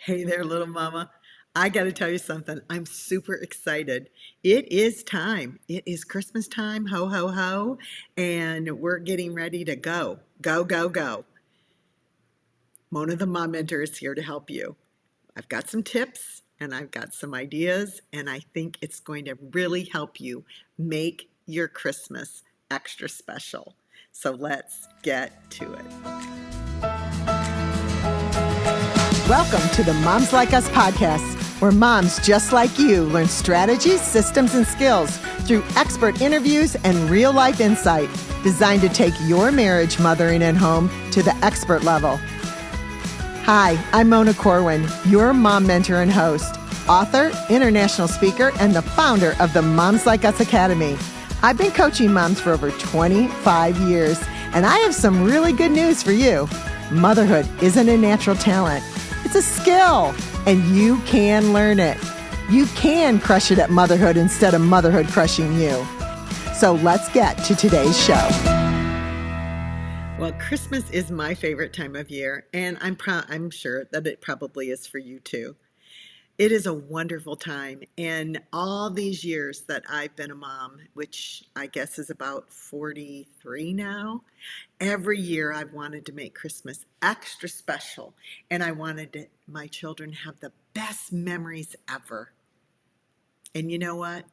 Hey there, little mama. I got to tell you something. I'm super excited. It is time. It is Christmas time. Ho, ho, ho. And we're getting ready to go. Go, go, go. Mona the Mom Mentor is here to help you. I've got some tips and I've got some ideas, and I think it's going to really help you make your Christmas extra special. So let's get to it. Welcome to the Moms Like Us podcast, where moms just like you learn strategies, systems, and skills through expert interviews and real-life insight designed to take your marriage, mothering, and home to the expert level. Hi, I'm Mona Corwin, your mom mentor and host, author, international speaker, and the founder of the Moms Like Us Academy. I've been coaching moms for over 25 years, and I have some really good news for you. Motherhood isn't a natural talent. It's a skill, and you can learn it. You can crush it at motherhood instead of motherhood crushing you. So let's get to today's show. Well, Christmas is my favorite time of year, and I'm sure that it probably is for you too. It is a wonderful time, and all these years that I've been a mom, which I guess is about 43 now, every year I've wanted to make Christmas extra special, and I wanted my children have the best memories ever. And you know what?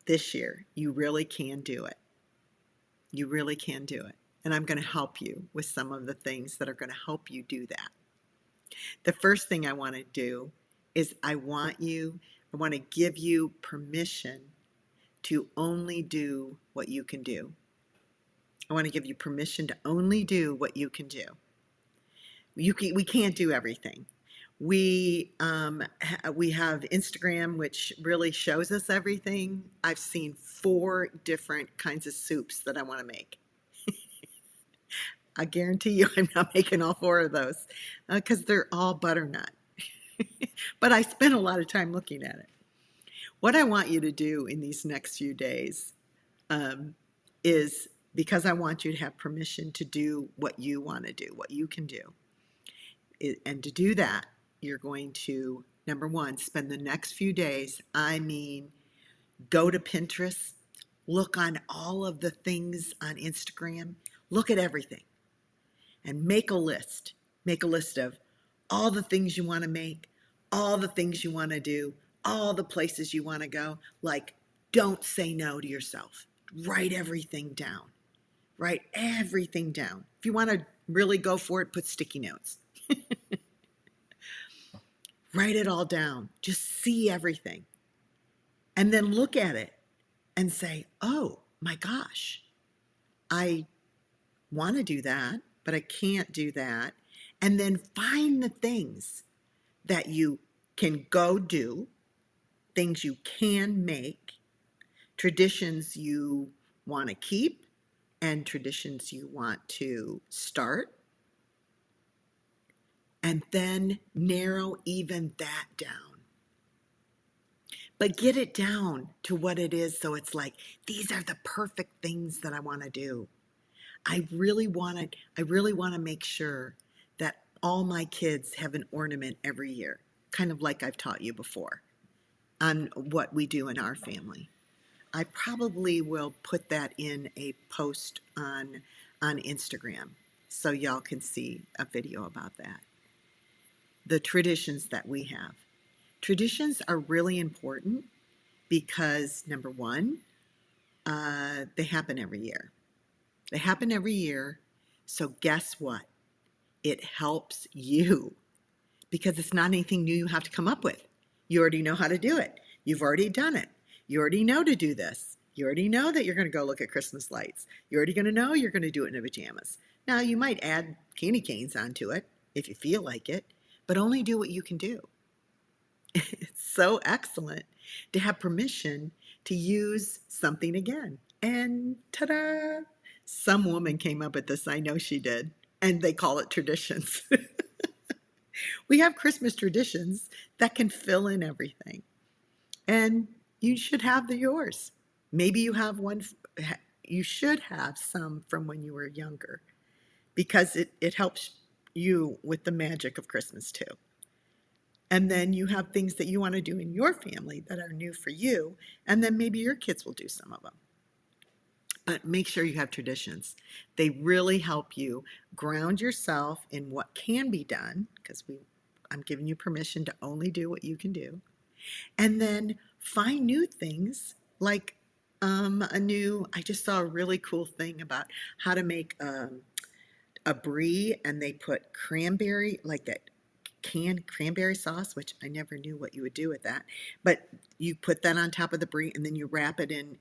This year, you really can do it. You really can do it. And I'm going to help you with some of the things that are going to help you do that. The first thing I want to do is I want to give you permission to only do what you can do. I want to give you permission to only do what you can do. We can't do everything. We have Instagram, which really shows us everything. I've seen 4 different kinds of soups that I want to make. I guarantee you I'm not making all 4 of those because they're all butternut. But I spent a lot of time looking at it. What I want you to do in these next few days is, because I want you to have permission to do what you want to do, what you can do. And to do that, you're going to, number one, spend the next few days, go to Pinterest, look on all of the things on Instagram, look at everything, and make a list. Make a list of all the things you want to make, all the things you want to do, all the places you want to go. Like, don't say no to yourself. Write everything down. Write everything down. If you want to really go for it, put sticky notes. Write it all down. Just see everything. And then look at it and say, oh my gosh, I want to do that, but I can't do that. And then find the things that you can go do, things you can make, traditions you want to keep, and traditions you want to start. And then narrow even that down. But get it down to what it is, so it's like, these are the perfect things that I want to do. I really want to make sure that all my kids have an ornament every year, kind of like I've taught you before on what we do in our family. I probably will put that in a post on Instagram so y'all can see a video about that. The traditions that we have. Traditions are really important because, number one, they happen every year. They happen every year, so guess what? It helps you because it's not anything new you have to come up with. You already know how to do it. You've already done it. You already know to do this. You already know that you're going to go look at Christmas lights. You're already going to know you're going to do it in the pajamas. Now, you might add candy canes onto it if you feel like it, but only do what you can do. It's so excellent to have permission to use something again. And ta-da! Some woman came up with this, I know she did, and they call it traditions. We have Christmas traditions that can fill in everything, and you should have yours. Maybe you have one, you should have some from when you were younger, because it helps you with the magic of Christmas too. And then you have things that you want to do in your family that are new for you, and then maybe your kids will do some of them. But make sure you have traditions. They really help you ground yourself in what can be done, because I'm giving you permission to only do what you can do. And then find new things like I just saw a really cool thing about how to make a brie, and they put cranberry, like that canned cranberry sauce, which I never knew what you would do with that. But you put that on top of the brie, and then you wrap it in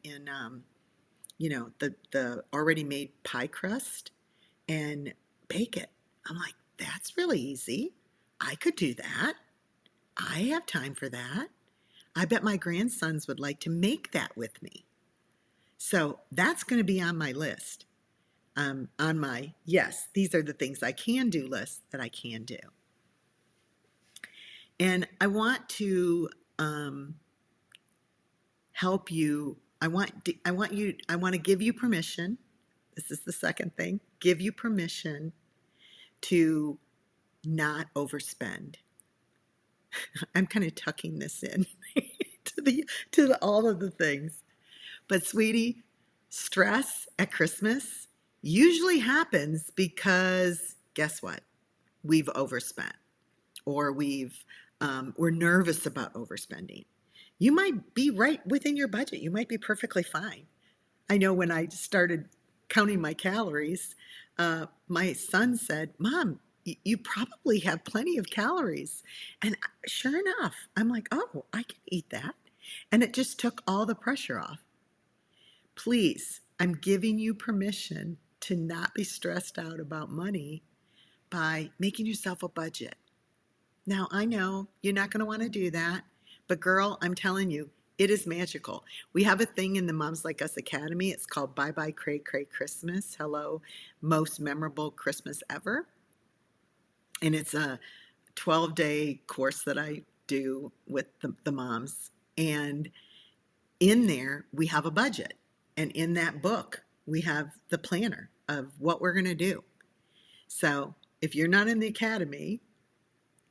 the already made pie crust and bake it. I'm like, that's really easy. I could do that. I have time for that. I bet my grandsons would like to make that with me. So that's going to be on my list. On my, yes, these are the things I can do list that I can do. And I want to help you. I want to give you permission. This is the second thing. Give you permission to not overspend. I'm kind of tucking this in to all of the things. But sweetie, stress at Christmas usually happens because guess what? We've overspent, or we're nervous about overspending. You might be right within your budget. You might be perfectly fine. I know when I started counting my calories, my son said, "Mom, you probably have plenty of calories." And sure enough, I'm like, "Oh, I can eat that." And it just took all the pressure off. Please, I'm giving you permission to not be stressed out about money by making yourself a budget. Now, I know you're not going to want to do that, but girl, I'm telling you, it is magical. We have a thing in the Moms Like Us Academy. It's called Bye Bye Cray Cray Christmas. Hello, most memorable Christmas ever. And it's a 12-day course that I do with the moms. And in there, we have a budget. And in that book, we have the planner of what we're going to do. So if you're not in the academy,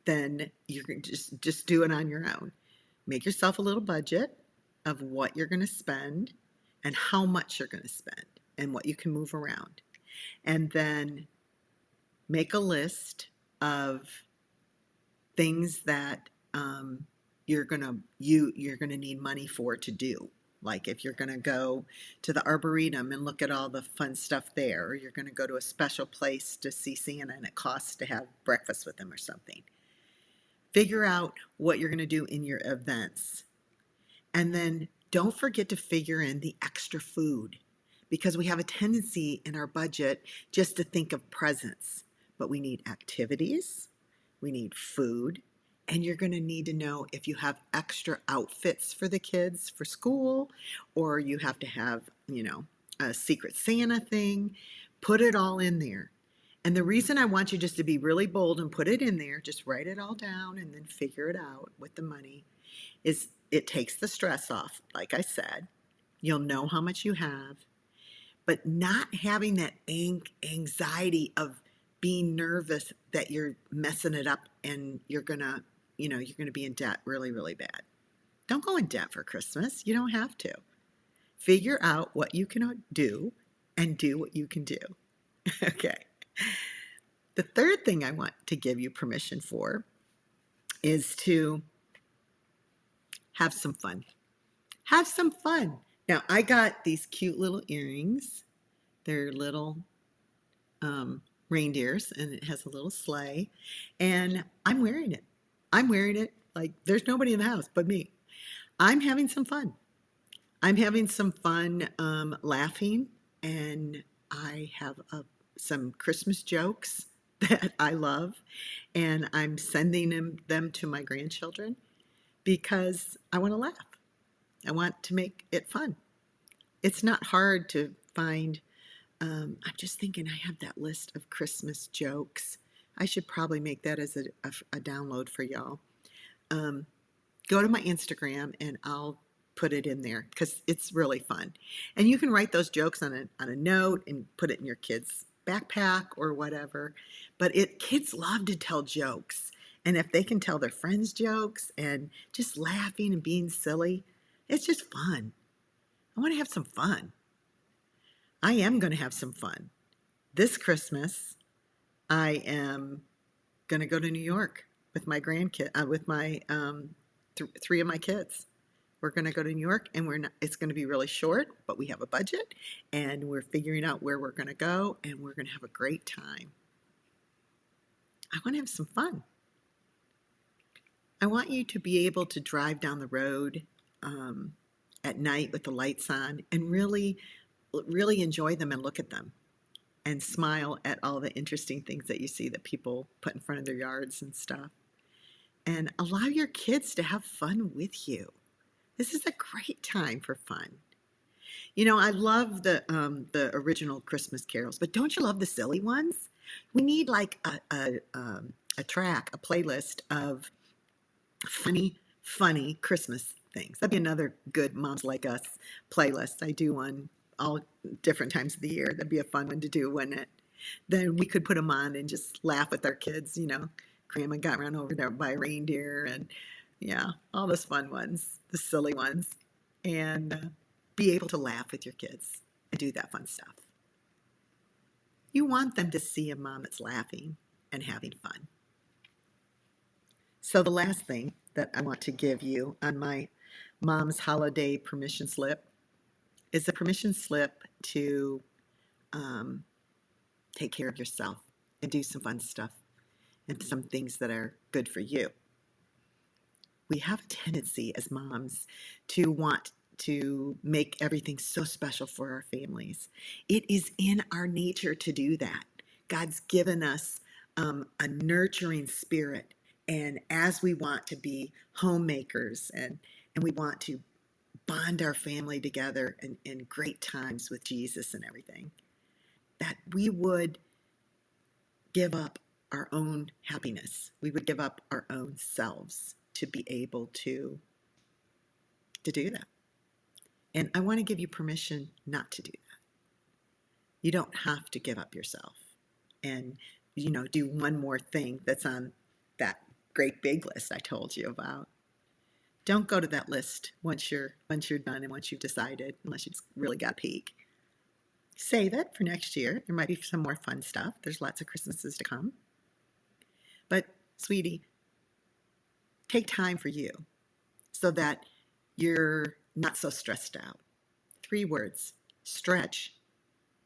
then you can just do it on your own. Make yourself a little budget of what you're going to spend and how much you're going to spend and what you can move around. And then make a list of things that you're going to need money for to do. Like if you're going to go to the Arboretum and look at all the fun stuff there, or you're going to go to a special place to see Santa and it costs to have breakfast with him or something. Figure out what you're going to do in your events. And then don't forget to figure in the extra food, because we have a tendency in our budget just to think of presents, but we need activities, we need food, and you're going to need to know if you have extra outfits for the kids for school, or you have to have, a Secret Santa thing. Put it all in there. And the reason I want you just to be really bold and put it in there, just write it all down and then figure it out with the money, is it takes the stress off. Like I said, you'll know how much you have, but not having that anxiety of being nervous that you're messing it up and you're gonna be in debt really, really bad. Don't go in debt for Christmas. You don't have to. Figure out what you can do and do what you can do. Okay. The third thing I want to give you permission for is to have some fun. Have some fun. Now, I got these cute little earrings. They're little reindeers, and it has a little sleigh. And I'm wearing it. I'm wearing it like there's nobody in the house but me. I'm having some fun. I'm having some fun laughing, and I have some Christmas jokes that I love, and I'm sending them to my grandchildren because I want to laugh. I want to make it fun. It's not hard to find. I'm just thinking I have that list of Christmas jokes. I should probably make that as a download for y'all. Go to my Instagram and I'll put it in there because it's really fun. And you can write those jokes on a note and put it in your kids' backpack or whatever. But kids love to tell jokes. And if they can tell their friends jokes and just laughing and being silly, it's just fun. I want to have some fun. I am going to have some fun. This Christmas, I am going to go to New York with my with my three of my kids. We're going to go to New York, and we're not, it's going to be really short, but we have a budget, and we're figuring out where we're going to go, and we're going to have a great time. I want to have some fun. I want you to be able to drive down the road at night with the lights on and really, really enjoy them and look at them and smile at all the interesting things that you see that people put in front of their yards and stuff. And allow your kids to have fun with you. This is a great time for fun. You know, I love the original Christmas carols, but don't you love the silly ones? We need like a track, a playlist of funny Christmas things. That'd be another good Moms Like Us playlist. I do one all different times of the year. That'd be a fun one to do, wouldn't it? Then we could put them on and just laugh with our kids. You know, Grandma got run over there by a reindeer, and yeah, all those fun ones, the silly ones, and be able to laugh with your kids and do that fun stuff. You want them to see a mom that's laughing and having fun. So the last thing that I want to give you on my mom's holiday permission slip is a permission slip to take care of yourself and do some fun stuff and some things that are good for you. We have a tendency as moms to want to make everything so special for our families. It is in our nature to do that. God's given us a nurturing spirit, and as we want to be homemakers and we want to bond our family together in great times with Jesus and everything, that we would give up our own happiness. We would give up our own selves to be able to do that. And I want to give you permission not to do that. You don't have to give up yourself and, you know, do one more thing that's on that great big list I told you about. Don't go to that list once you're done and once you've decided, unless you just really got to peek. Save it for next year. There might be some more fun stuff. There's lots of Christmases to come. But, sweetie, take time for you so that you're not so stressed out. 3 words: stretch,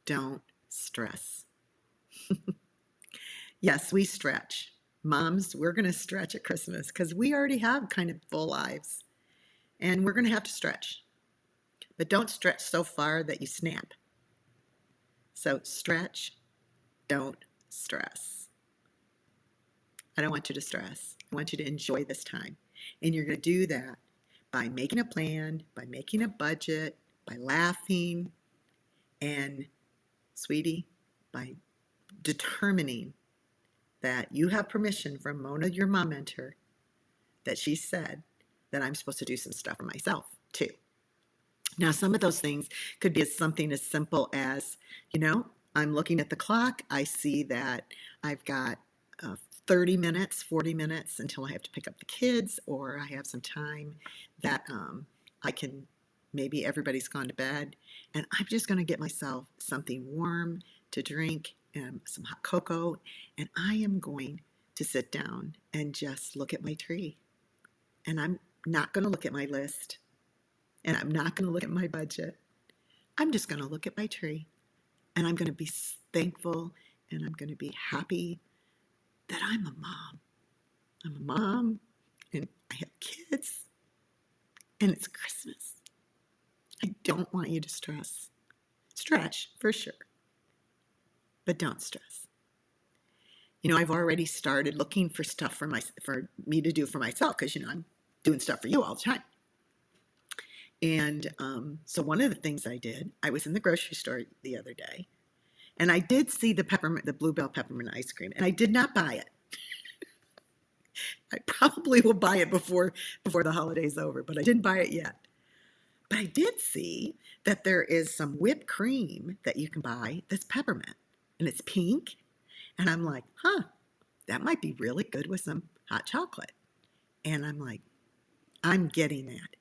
don't stress. Yes, we stretch. Moms, we're going to stretch at Christmas because we already have kind of full lives. And we're going to have to stretch. But don't stretch so far that you snap. So stretch, don't stress. I don't want you to stress. I want you to enjoy this time. And you're going to do that by making a plan, by making a budget, by laughing, and, sweetie, by determining that you have permission from Mona, your mom mentor, that she said that I'm supposed to do some stuff for myself too. Now, some of those things could be something as simple as, you know, I'm looking at the clock. I see that I've got 30 minutes, 40 minutes until I have to pick up the kids, or I have some time that I can, maybe everybody's gone to bed, and I'm just going to get myself something warm to drink and some hot cocoa, and I am going to sit down and just look at my tree. And I'm not going to look at my list, and I'm not going to look at my budget. I'm just going to look at my tree, and I'm going to be thankful, and I'm going to be happy that I'm a mom. I'm a mom, and I have kids, and it's Christmas. I don't want you to stress. Stretch, for sure, but don't stress. You know, I've already started looking for stuff for me to do for myself because, you know, I'm doing stuff for you all the time. And so one of the things I did, I was in the grocery store the other day, and I did see the Bluebell peppermint ice cream, and I did not buy it. I probably will buy it before the holiday's over, but I didn't buy it yet. But I did see that there is some whipped cream that you can buy that's peppermint, and it's pink. And I'm like, that might be really good with some hot chocolate. And I'm like, I'm getting that.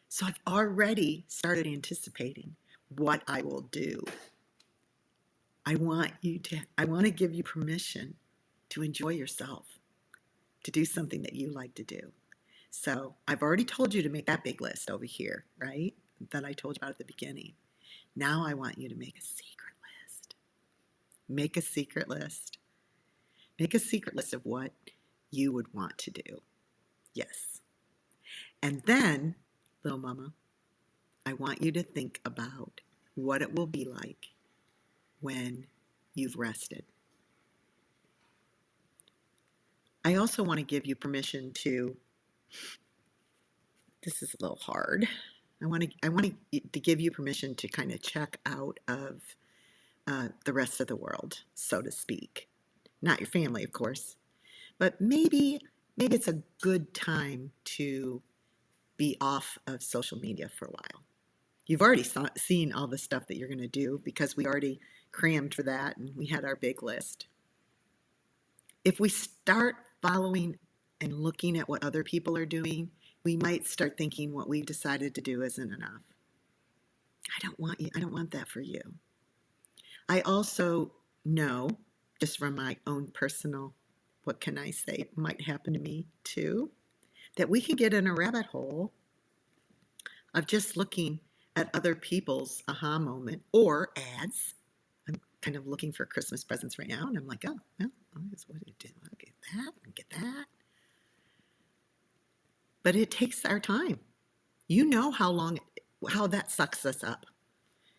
So I've already started anticipating what I will do. I want to give you permission to enjoy yourself, to do something that you like to do. So I've already told you to make that big list over here, right? That I told you about at the beginning. Now I want you to make a secret list. Make a secret list. Make a secret list of what you would want to do. Yes. And then, little mama, I want you to think about what it will be like when you've rested. I also want to give you permission to, this is a little hard. I want to give you permission to kind of check out of the rest of the world, so to speak. Not your family, of course, but maybe it's a good time to be off of social media for a while. You've already seen all the stuff that you're going to do because we already crammed for that and we had our big list. If we start following and looking at what other people are doing, we might start thinking what we've decided to do isn't enough. I don't want that for you. I also know, just from my own personal, what can I say, might happen to me too, that we can get in a rabbit hole of just looking at other people's aha moment or ads. I'm kind of looking for Christmas presents right now, and I'm like, oh, well, what do you do? I'll get that and get that. But it takes our time. You know how that sucks us up.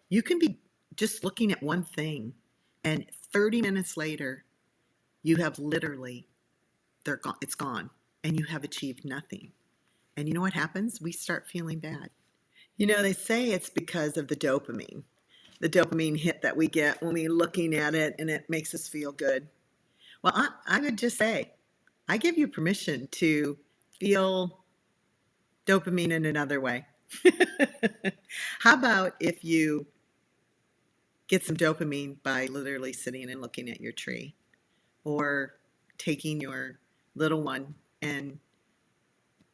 You can be just looking at one thing, and 30 minutes later, you have literally, it's gone, and you have achieved nothing. And you know what happens? We start feeling bad. You know, they say it's because of the dopamine hit that we get when we're looking at it and it makes us feel good. Well, I would just say, I give you permission to feel dopamine in another way. How about if you get some dopamine by literally sitting and looking at your tree or taking your little one and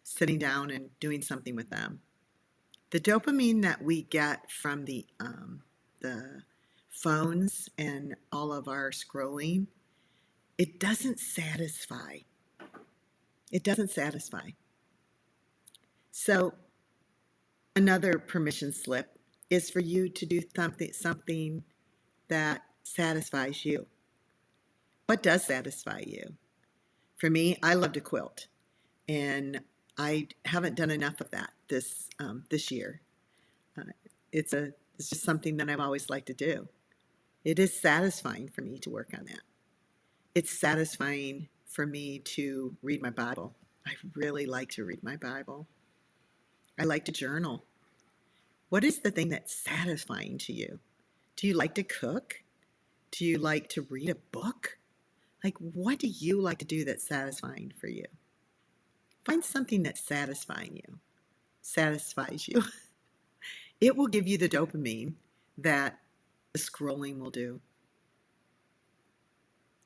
sitting down and doing something with them? The dopamine that we get from the phones and all of our scrolling, it doesn't satisfy. It doesn't satisfy. So another permission slip is for you to do something that satisfies you. What does satisfy you? For me, I love to quilt, and I haven't done enough of that this year. Uh, it's just something that I've always liked to do. It is satisfying for me to work on that. It's satisfying for me to read my Bible. I really like to read my Bible. I like to journal. What is the thing that's satisfying to you? Do you like to cook? Do you like to read a book? Like, what do you like to do that's satisfying for you? Find something that's satisfies you. It will give you the dopamine that the scrolling will do.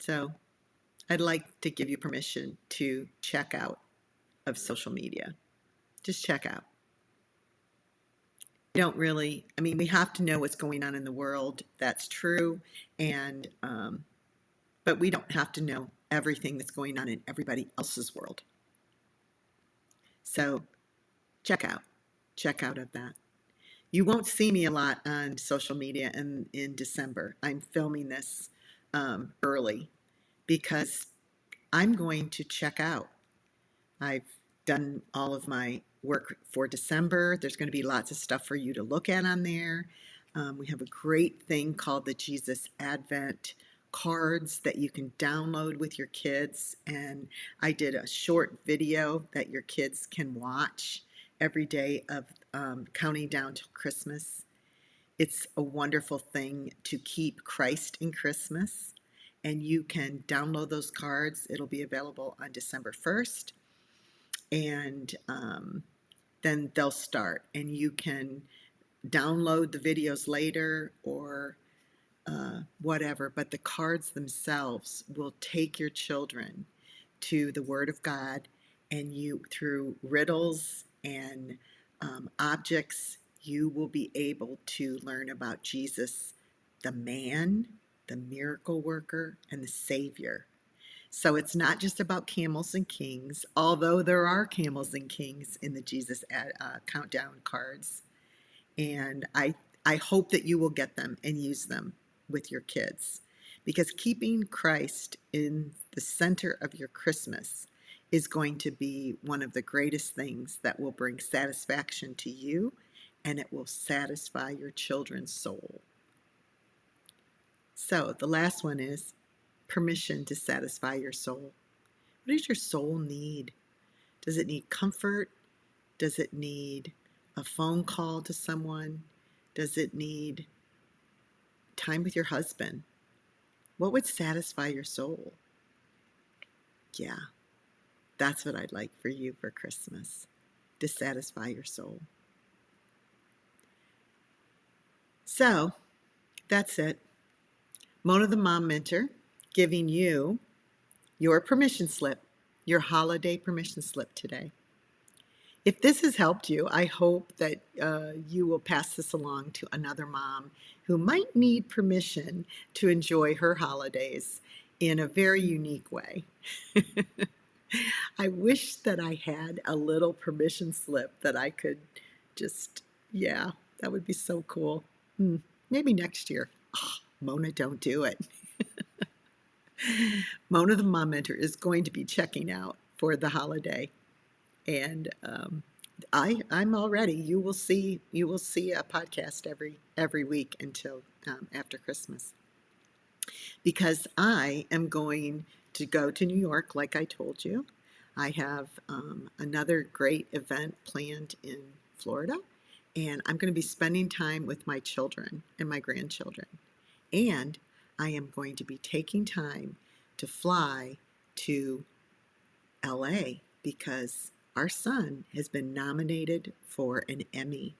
So I'd like to give you permission to check out of social media. Just check out. We don't really, I mean, we have to know what's going on in the world. That's true. And, but we don't have to know everything that's going on in everybody else's world. So check out of that. You won't see me a lot on social media in December. I'm filming this early because I'm going to check out. I've done all of my work for December. There's going to be lots of stuff for you to look at on there. We have a great thing called the Jesus Advent cards that you can download with your kids. And I did a short video that your kids can watch every day of counting down to Christmas. It's a wonderful thing to keep Christ in Christmas. And you can download those cards. It'll be available on December 1st. And then they'll start. And you can download the videos later or whatever. But the cards themselves will take your children to the Word of God, and you, through riddles and objects, you will be able to learn about Jesus, the man, the miracle worker, and the Savior. So it's not just about camels and kings, although there are camels and kings in the Jesus countdown cards. And I hope that you will get them and use them with your kids, because keeping Christ in the center of your Christmas is going to be one of the greatest things that will bring satisfaction to you, and it will satisfy your children's soul. So the last one is permission to satisfy your soul. What does your soul need? Does it need comfort? Does it need a phone call to someone? Does it need time with your husband? What would satisfy your soul? Yeah, that's what I'd like for you for Christmas, to satisfy your soul. So that's it. Mona the Mom Mentor giving you your permission slip, your holiday permission slip today. If this has helped you, I hope that you will pass this along to another mom who might need permission to enjoy her holidays in a very unique way. I wish that I had a little permission slip that I could just, yeah, that would be so cool. Maybe next year. Oh, Mona, don't do it. Mona the Mom Mentor is going to be checking out for the holiday. And I'm all ready. You will see a podcast every week until after Christmas, because I am going to go to New York, like I told you. I have another great event planned in Florida, and I'm going to be spending time with my children and my grandchildren. And I am going to be taking time to fly to LA, because our son has been nominated for an Emmy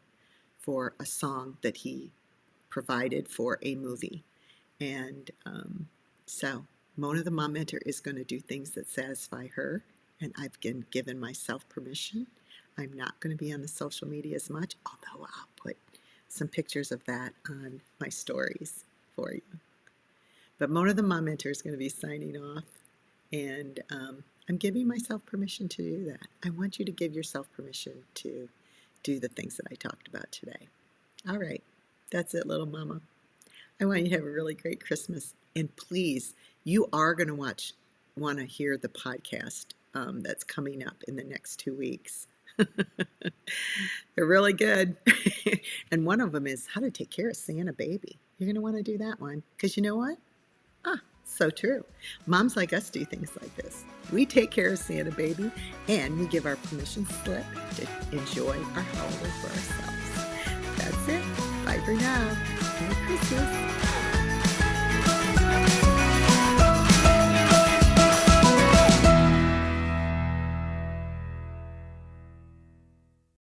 for a song that he provided for a movie. And so Mona the Mom Mentor is going to do things that satisfy her, and I've given myself permission. I'm not going to be on the social media as much, although I'll put some pictures of that on my stories for you. But Mona the Mom Mentor is going to be signing off, and I'm giving myself permission to do that. I want you to give yourself permission to do the things that I talked about today. All right, that's it, little mama. I want you to have a really great Christmas. And please, you are going to want to hear the podcast that's coming up in the next 2 weeks. They're really good. And one of them is how to take care of Santa baby. You're going to want to do that one, because you know what? So true. Moms like us do things like this. We take care of Santa baby, and we give our permission slip to enjoy our holiday for ourselves. That's it. Bye for now. Merry Christmas.